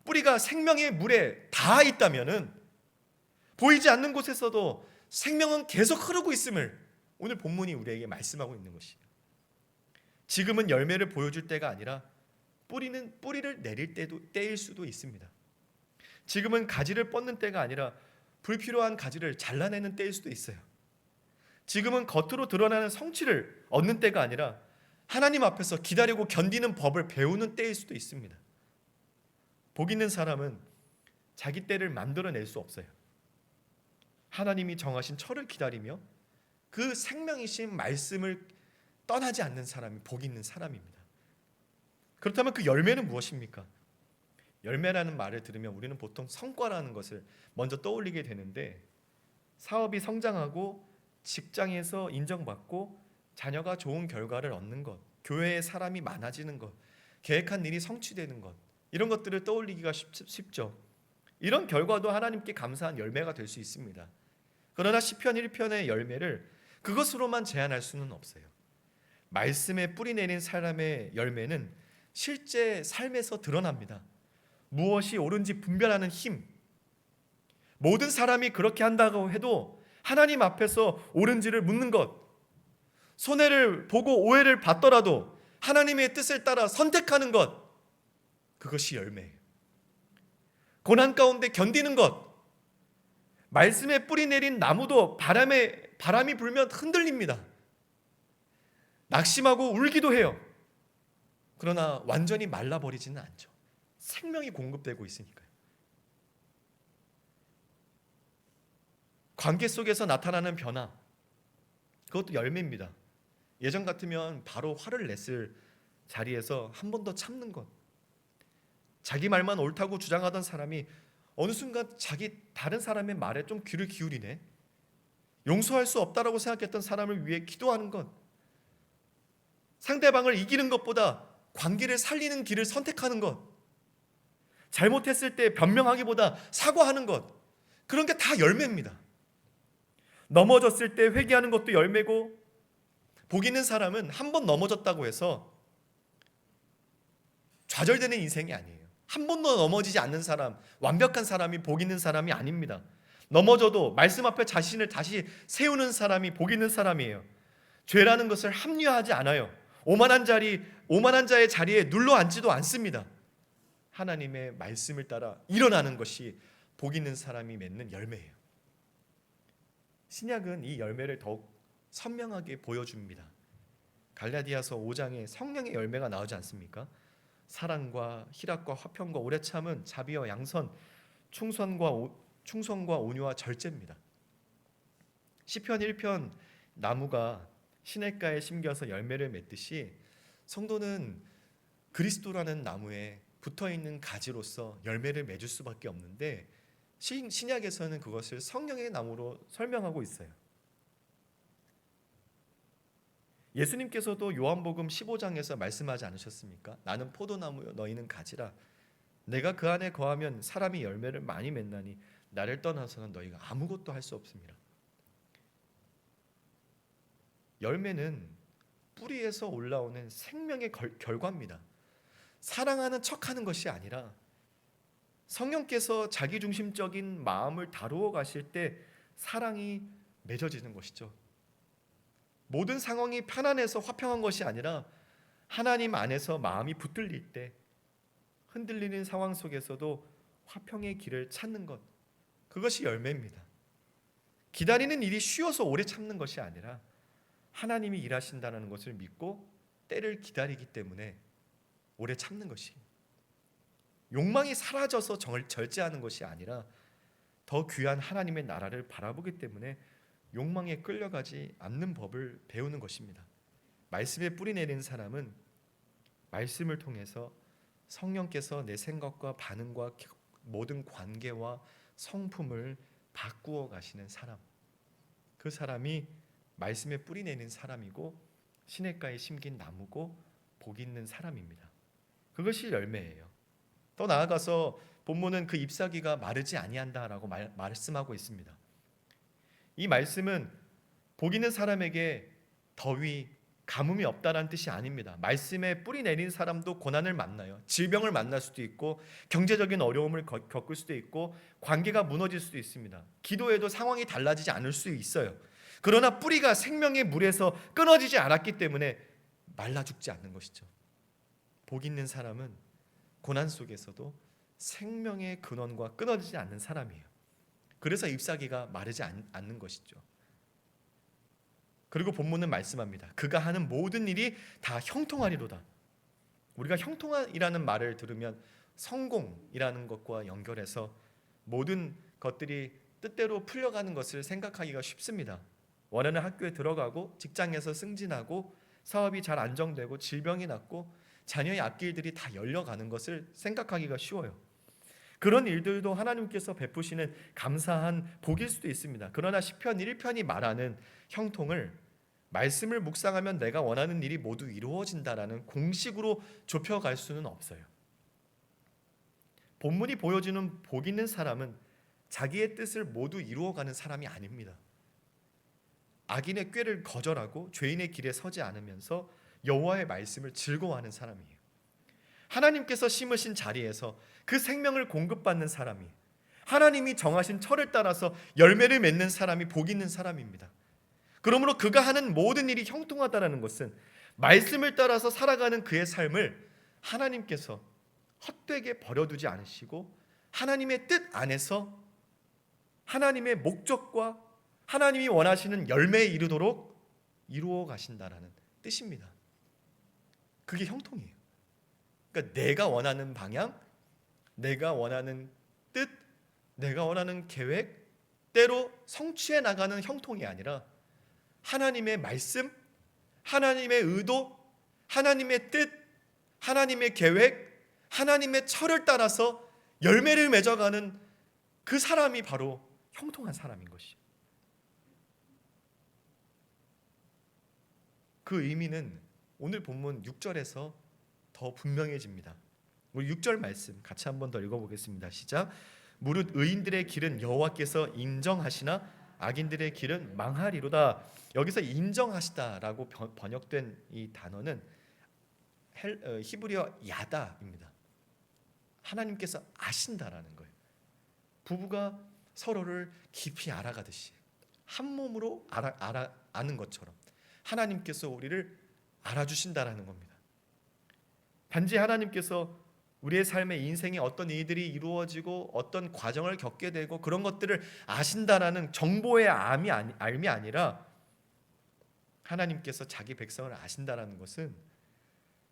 뿌리가 생명의 물에 닿아 있다면은 보이지 않는 곳에서도 생명은 계속 흐르고 있음을 오늘 본문이 우리에게 말씀하고 있는 것이에요. 지금은 열매를 보여줄 때가 아니라 뿌리를 내릴 때일 수도 있습니다. 지금은 가지를 뻗는 때가 아니라 불필요한 가지를 잘라내는 때일 수도 있어요. 지금은 겉으로 드러나는 성취를 얻는 때가 아니라 하나님 앞에서 기다리고 견디는 법을 배우는 때일 수도 있습니다. 복 있는 사람은 자기 때를 만들어낼 수 없어요. 하나님이 정하신 철을 기다리며 그 생명이신 말씀을 떠나지 않는 사람이 복 있는 사람입니다. 그렇다면 그 열매는 무엇입니까? 열매라는 말을 들으면 우리는 보통 성과라는 것을 먼저 떠올리게 되는데 사업이 성장하고 직장에서 인정받고 자녀가 좋은 결과를 얻는 것, 교회에 사람이 많아지는 것, 계획한 일이 성취되는 것, 이런 것들을 떠올리기가 쉽죠. 이런 결과도 하나님께 감사한 열매가 될 수 있습니다. 그러나 시편 1편의 열매를 그것으로만 제한할 수는 없어요. 말씀에 뿌리 내린 사람의 열매는 실제 삶에서 드러납니다. 무엇이 옳은지 분별하는 힘. 모든 사람이 그렇게 한다고 해도 하나님 앞에서 옳은지를 묻는 것, 손해를 보고 오해를 받더라도 하나님의 뜻을 따라 선택하는 것, 그것이 열매예요. 고난 가운데 견디는 것, 말씀에 뿌리 내린 나무도 바람이 불면 흔들립니다. 낙심하고 울기도 해요. 그러나 완전히 말라버리지는 않죠. 생명이 공급되고 있으니까요. 관계 속에서 나타나는 변화, 그것도 열매입니다. 예전 같으면 바로 화를 냈을 자리에서 한 번 더 참는 것. 자기 말만 옳다고 주장하던 사람이 어느 순간 다른 사람의 말에 좀 귀를 기울이네. 용서할 수 없다라고 생각했던 사람을 위해 기도하는 것. 상대방을 이기는 것보다 관계를 살리는 길을 선택하는 것. 잘못했을 때 변명하기보다 사과하는 것. 그런 게 다 열매입니다. 넘어졌을 때 회개하는 것도 열매고, 복 있는 사람은 한 번 넘어졌다고 해서 좌절되는 인생이 아니에요. 한 번도 넘어지지 않는 사람, 완벽한 사람이 복 있는 사람이 아닙니다. 넘어져도 말씀 앞에 자신을 다시 세우는 사람이 복 있는 사람이에요. 죄라는 것을 합리화하지 않아요. 오만한 자의 자리에 눌러 앉지도 않습니다. 하나님의 말씀을 따라 일어나는 것이 복 있는 사람이 맺는 열매예요. 신약은 이 열매를 더욱 선명하게 보여줍니다. 갈라디아서 5장에 성령의 열매가 나오지 않습니까? 사랑과 희락과 화평과 오래 참은 자비와 양선, 충성과 온유와 절제입니다. 시편 1편 나무가 시냇가에 심겨서 열매를 맺듯이 성도는 그리스도라는 나무에 붙어있는 가지로서 열매를 맺을 수밖에 없는데 신약에서는 그것을 성령의 나무로 설명하고 있어요. 예수님께서도 요한복음 15장에서 말씀하지 않으셨습니까? 나는 포도나무요 너희는 가지라. 내가 그 안에 거하면 사람이 열매를 많이 맺나니 나를 떠나서는 너희가 아무것도 할 수 없습니다. 열매는 뿌리에서 올라오는 생명의 결과입니다. 사랑하는 척하는 것이 아니라 성령께서 자기중심적인 마음을 다루어 가실 때 사랑이 맺어지는 것이죠. 모든 상황이 편안해서 화평한 것이 아니라 하나님 안에서 마음이 붙들릴 때 흔들리는 상황 속에서도 화평의 길을 찾는 것, 그것이 열매입니다. 기다리는 일이 쉬워서 오래 참는 것이 아니라 하나님이 일하신다는 것을 믿고 때를 기다리기 때문에 오래 참는 것이, 욕망이 사라져서 절제하는 것이 아니라 더 귀한 하나님의 나라를 바라보기 때문에 욕망에 끌려가지 않는 법을 배우는 것입니다. 말씀에 뿌리 내린 사람은 말씀을 통해서 성령께서 내 생각과 반응과 모든 관계와 성품을 바꾸어 가시는 사람, 그 사람이 말씀에 뿌리 내린 사람이고 시냇가에 심긴 나무고 복 있는 사람입니다. 그것이 열매예요. 더 나아가서 본문은 그 잎사귀가 마르지 아니한다라고 말씀하고 있습니다. 이 말씀은 복 있는 사람에게 더위, 가뭄이 없다라는 뜻이 아닙니다. 말씀에 뿌리 내린 사람도 고난을 만나요. 질병을 만날 수도 있고 경제적인 어려움을 겪을 수도 있고 관계가 무너질 수도 있습니다. 기도해도 상황이 달라지지 않을 수 있어요. 그러나 뿌리가 생명의 물에서 끊어지지 않았기 때문에 말라 죽지 않는 것이죠. 복 있는 사람은 고난 속에서도 생명의 근원과 끊어지지 않는 사람이에요. 그래서 잎사귀가 마르지 않는 것이죠. 그리고 본문은 말씀합니다. 그가 하는 모든 일이 다 형통하리로다. 우리가 형통이라는 말을 들으면 성공이라는 것과 연결해서 모든 것들이 뜻대로 풀려가는 것을 생각하기가 쉽습니다. 원하는 학교에 들어가고 직장에서 승진하고 사업이 잘 안정되고 질병이 낫고 자녀의 앞길들이 다 열려가는 것을 생각하기가 쉬워요. 그런 일들도 하나님께서 베푸시는 감사한 복일 수도 있습니다. 그러나 시편 1편이 말하는 형통을 말씀을 묵상하면 내가 원하는 일이 모두 이루어진다라는 공식으로 좁혀갈 수는 없어요. 본문이 보여주는 복 있는 사람은 자기의 뜻을 모두 이루어가는 사람이 아닙니다. 악인의 꾀를 거절하고 죄인의 길에 서지 않으면서 여호와의 말씀을 즐거워하는 사람이에요. 하나님께서 심으신 자리에서 그 생명을 공급받는 사람이, 하나님이 정하신 철을 따라서 열매를 맺는 사람이 복 있는 사람입니다. 그러므로 그가 하는 모든 일이 형통하다는 것은 말씀을 따라서 살아가는 그의 삶을 하나님께서 헛되게 버려두지 않으시고 하나님의 뜻 안에서 하나님의 목적과 하나님이 원하시는 열매에 이르도록 이루어 가신다라는 뜻입니다. 그게 형통이에요. 그러니까 내가 원하는 방향, 내가 원하는 뜻, 내가 원하는 계획, 때로 성취해 나가는 형통이 아니라 하나님의 말씀, 하나님의 의도, 하나님의 뜻, 하나님의 계획, 하나님의 철을 따라서 열매를 맺어가는 그 사람이 바로 형통한 사람인 것이죠. 그 의미는 오늘 본문 6절에서 더 분명해집니다. 우리 6절 말씀 같이 한번 더 읽어보겠습니다. 시작. 무릇 의인들의 길은 여호와께서 인정하시나 악인들의 길은 망하리로다. 여기서 인정하시다라고 번역된 이 단어는 히브리어 야다입니다. 하나님께서 아신다라는 거예요. 부부가 서로를 깊이 알아가듯이 한 몸으로 아는 것처럼 하나님께서 우리를 알아주신다라는 겁니다. 단지 하나님께서 우리의 삶의 인생에 어떤 일들이 이루어지고 어떤 과정을 겪게 되고 그런 것들을 아신다라는 정보의 알미 아니라 하나님께서 자기 백성을 아신다라는 것은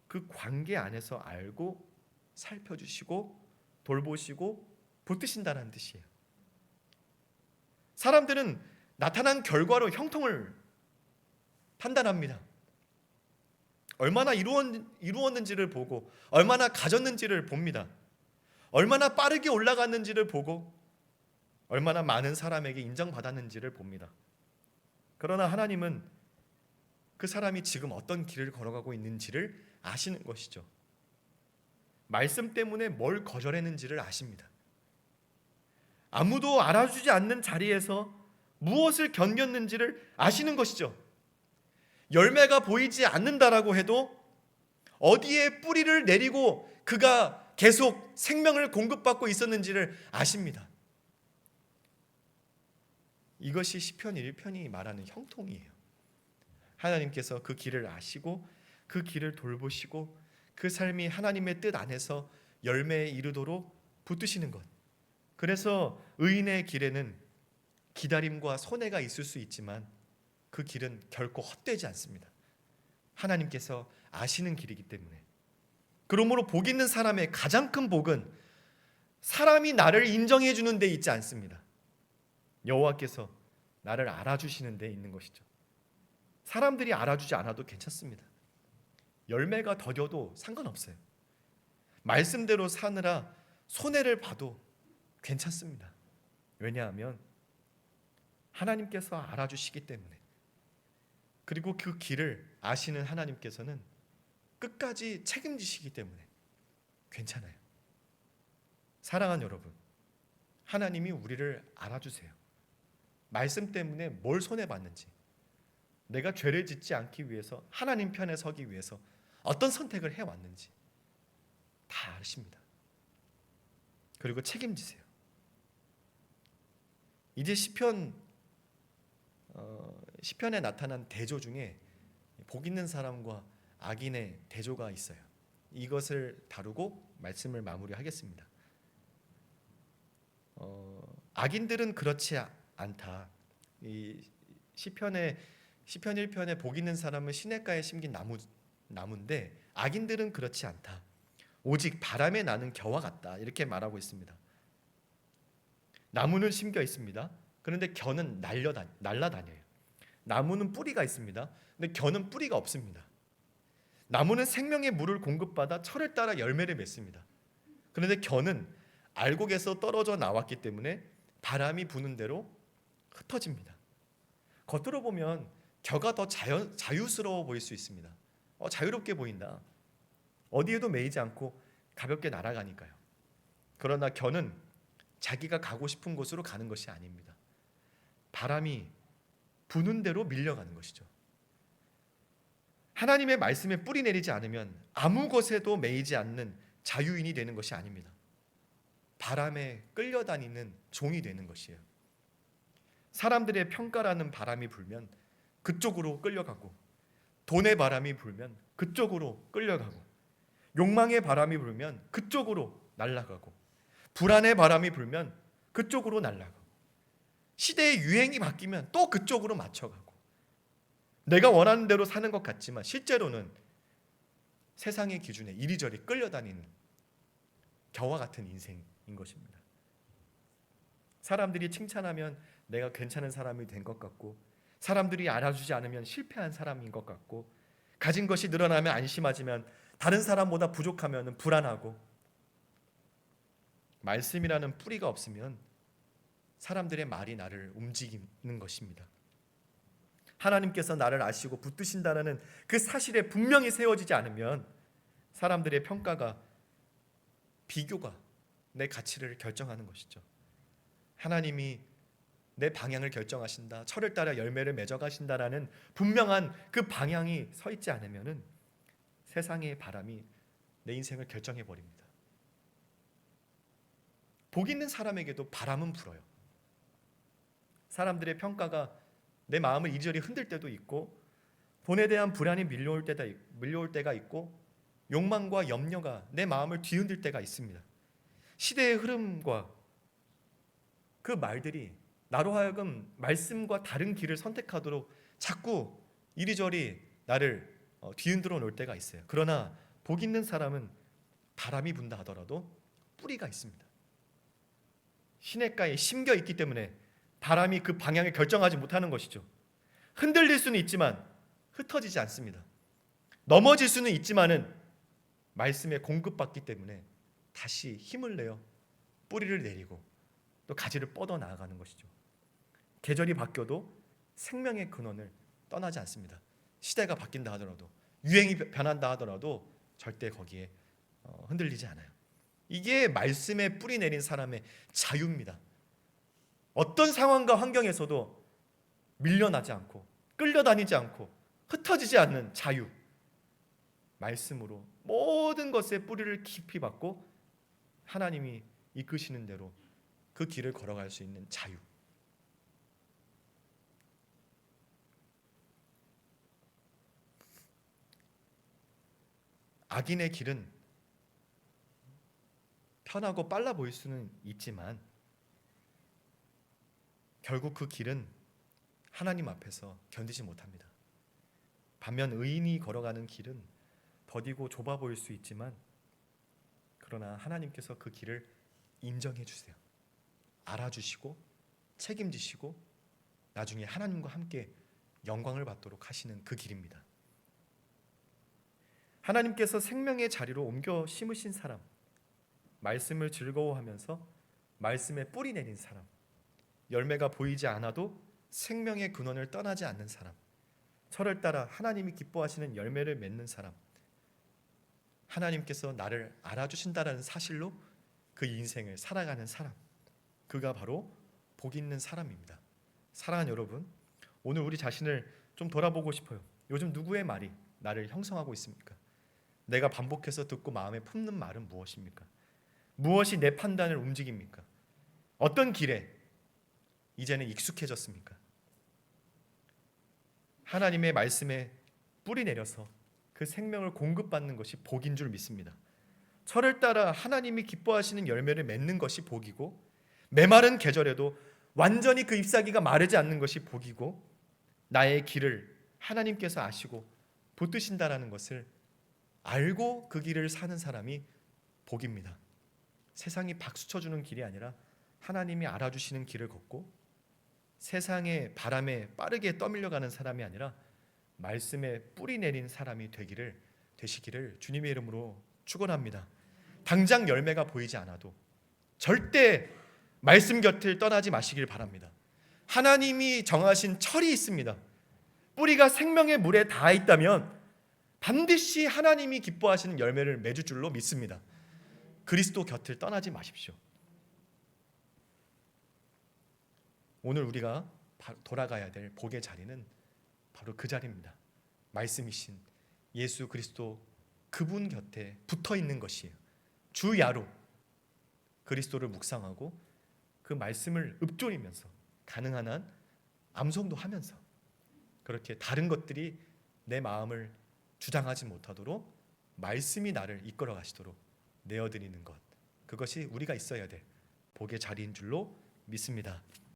그 관계 안에서 알고 살펴주시고 돌보시고 붙드신다는 뜻이에요. 사람들은 나타난 결과로 형통을 판단합니다. 얼마나 이루었는지를 보고 얼마나 가졌는지를 봅니다. 얼마나 빠르게 올라갔는지를 보고 얼마나 많은 사람에게 인정받았는지를 봅니다. 그러나 하나님은 그 사람이 지금 어떤 길을 걸어가고 있는지를 아시는 것이죠. 말씀 때문에 뭘 거절했는지를 아십니다. 아무도 알아주지 않는 자리에서 무엇을 견뎠는지를 아시는 것이죠. 열매가 보이지 않는다라고 해도 어디에 뿌리를 내리고 그가 계속 생명을 공급받고 있었는지를 아십니다. 이것이 시편 1편이 말하는 형통이에요. 하나님께서 그 길을 아시고 그 길을 돌보시고 그 삶이 하나님의 뜻 안에서 열매에 이르도록 붙드시는 것. 그래서 의인의 길에는 기다림과 손해가 있을 수 있지만 그 길은 결코 헛되지 않습니다. 하나님께서 아시는 길이기 때문에. 그러므로 복 있는 사람의 가장 큰 복은 사람이 나를 인정해 주는 데 있지 않습니다. 여호와께서 나를 알아주시는 데 있는 것이죠. 사람들이 알아주지 않아도 괜찮습니다. 열매가 더뎌도 상관없어요. 말씀대로 사느라 손해를 봐도 괜찮습니다. 왜냐하면 하나님께서 알아주시기 때문에. 그리고 그 길을 아시는 하나님께서는 끝까지 책임지시기 때문에 괜찮아요. 사랑하는 여러분, 하나님이 우리를 알아주세요. 말씀 때문에 뭘 손해봤는지, 내가 죄를 짓지 않기 위해서 하나님 편에 서기 위해서 어떤 선택을 해왔는지 다 아십니다. 그리고 책임지세요. 이제 시편에 나타난 대조 중에 복 있는 사람과 악인의 대조가 있어요. 이것을 다루고 말씀을 마무리하겠습니다. 악인들은 그렇지 않다. 이 시편 1편에 복 있는 사람은 시냇가에 심긴 나무인데 악인들은 그렇지 않다. 오직 바람에 나는 겨와 같다. 이렇게 말하고 있습니다. 나무는 심겨 있습니다. 그런데 겨는 날아다녀요. 나무는 뿌리가 있습니다. 근데 겨는 뿌리가 없습니다. 나무는 생명의 물을 공급받아 철을 따라 열매를 맺습니다. 그런데 겨는 알곡에서 떨어져 나왔기 때문에 바람이 부는 대로 흩어집니다. 겉으로 보면 겨가 더 자유스러워 보일 수 있습니다. 자유롭게 보인다. 어디에도 매이지 않고 가볍게 날아가니까요. 그러나 겨는 자기가 가고 싶은 곳으로 가는 것이 아닙니다. 바람이 부는 대로 밀려가는 것이죠. 하나님의 말씀에 뿌리 내리지 않으면 아무 것에도 매이지 않는 자유인이 되는 것이 아닙니다. 바람에 끌려다니는 종이 되는 것이에요. 사람들의 평가라는 바람이 불면 그쪽으로 끌려가고, 돈의 바람이 불면 그쪽으로 끌려가고, 욕망의 바람이 불면 그쪽으로 날아가고, 불안의 바람이 불면 그쪽으로 날아가고, 시대의 유행이 바뀌면 또 그쪽으로 맞춰가고, 내가 원하는 대로 사는 것 같지만 실제로는 세상의 기준에 이리저리 끌려다니는 겨와 같은 인생인 것입니다. 사람들이 칭찬하면 내가 괜찮은 사람이 된 것 같고, 사람들이 알아주지 않으면 실패한 사람인 것 같고, 가진 것이 늘어나면 안심하지만 다른 사람보다 부족하면 불안하고, 말씀이라는 뿌리가 없으면 사람들의 말이 나를 움직이는 것입니다. 하나님께서 나를 아시고 붙드신다는 그 사실에 분명히 세워지지 않으면 사람들의 평가가, 비교가 내 가치를 결정하는 것이죠. 하나님이 내 방향을 결정하신다, 철을 따라 열매를 맺어가신다라는 분명한 그 방향이 서 있지 않으면 세상의 바람이 내 인생을 결정해 버립니다. 복 있는 사람에게도 바람은 불어요. 사람들의 평가가 내 마음을 이리저리 흔들 때도 있고, 본에 대한 불안이 밀려올 때가 있고, 욕망과 염려가 내 마음을 뒤흔들 때가 있습니다. 시대의 흐름과 그 말들이 나로 하여금 말씀과 다른 길을 선택하도록 자꾸 이리저리 나를 뒤흔들어 놓을 때가 있어요. 그러나 복 있는 사람은 바람이 분다 하더라도 뿌리가 있습니다. 시냇가에 심겨 있기 때문에 바람이 그 방향을 결정하지 못하는 것이죠. 흔들릴 수는 있지만 흩어지지 않습니다. 넘어질 수는 있지만은 말씀에 공급받기 때문에 다시 힘을 내어 뿌리를 내리고 또 가지를 뻗어 나아가는 것이죠. 계절이 바뀌어도 생명의 근원을 떠나지 않습니다. 시대가 바뀐다 하더라도, 유행이 변한다 하더라도 절대 거기에 흔들리지 않아요. 이게 말씀에 뿌리 내린 사람의 자유입니다. 어떤 상황과 환경에서도 밀려나지 않고 끌려다니지 않고 흩어지지 않는 자유. 말씀으로 모든 것에 뿌리를 깊이 박고 하나님이 이끄시는 대로 그 길을 걸어갈 수 있는 자유. 악인의 길은 편하고 빨라 보일 수는 있지만 결국 그 길은 하나님 앞에서 견디지 못합니다. 반면 의인이 걸어가는 길은 더디고 좁아 보일 수 있지만 그러나 하나님께서 그 길을 인정해 주세요. 알아주시고 책임지시고 나중에 하나님과 함께 영광을 받도록 하시는 그 길입니다. 하나님께서 생명의 자리로 옮겨 심으신 사람, 말씀을 즐거워하면서 말씀에 뿌리 내린 사람, 열매가 보이지 않아도 생명의 근원을 떠나지 않는 사람, 철을 따라 하나님이 기뻐하시는 열매를 맺는 사람, 하나님께서 나를 알아주신다라는 사실로 그 인생을 살아가는 사람, 그가 바로 복 있는 사람입니다. 사랑하는 여러분, 오늘 우리 자신을 좀 돌아보고 싶어요. 요즘 누구의 말이 나를 형성하고 있습니까? 내가 반복해서 듣고 마음에 품는 말은 무엇입니까? 무엇이 내 판단을 움직입니까? 어떤 길에 이제는 익숙해졌습니까? 하나님의 말씀에 뿌리 내려서 그 생명을 공급받는 것이 복인 줄 믿습니다. 철을 따라 하나님이 기뻐하시는 열매를 맺는 것이 복이고, 메마른 계절에도 완전히 그 잎사귀가 마르지 않는 것이 복이고, 나의 길을 하나님께서 아시고 붙드신다라는 것을 알고 그 길을 사는 사람이 복입니다. 세상이 박수 쳐주는 길이 아니라 하나님이 알아주시는 길을 걷고, 세상의 바람에 빠르게 떠밀려가는 사람이 아니라 말씀에 뿌리 내린 사람이 되시기를 주님의 이름으로 축원합니다. 당장 열매가 보이지 않아도 절대 말씀 곁을 떠나지 마시길 바랍니다. 하나님이 정하신 철이 있습니다. 뿌리가 생명의 물에 닿아 있다면 반드시 하나님이 기뻐하시는 열매를 맺을 줄로 믿습니다. 그리스도 곁을 떠나지 마십시오. 오늘 우리가 돌아가야 될 복의 자리는 바로 그 자리입니다. 말씀이신 예수 그리스도 그분 곁에 붙어 있는 것이에요. 주야로 그리스도를 묵상하고 그 말씀을 읊조리면서 가능한 한 암송도 하면서 그렇게 다른 것들이 내 마음을 주장하지 못하도록 말씀이 나를 이끌어 가시도록 내어드리는 것, 그것이 우리가 있어야 될 복의 자리인 줄로 믿습니다.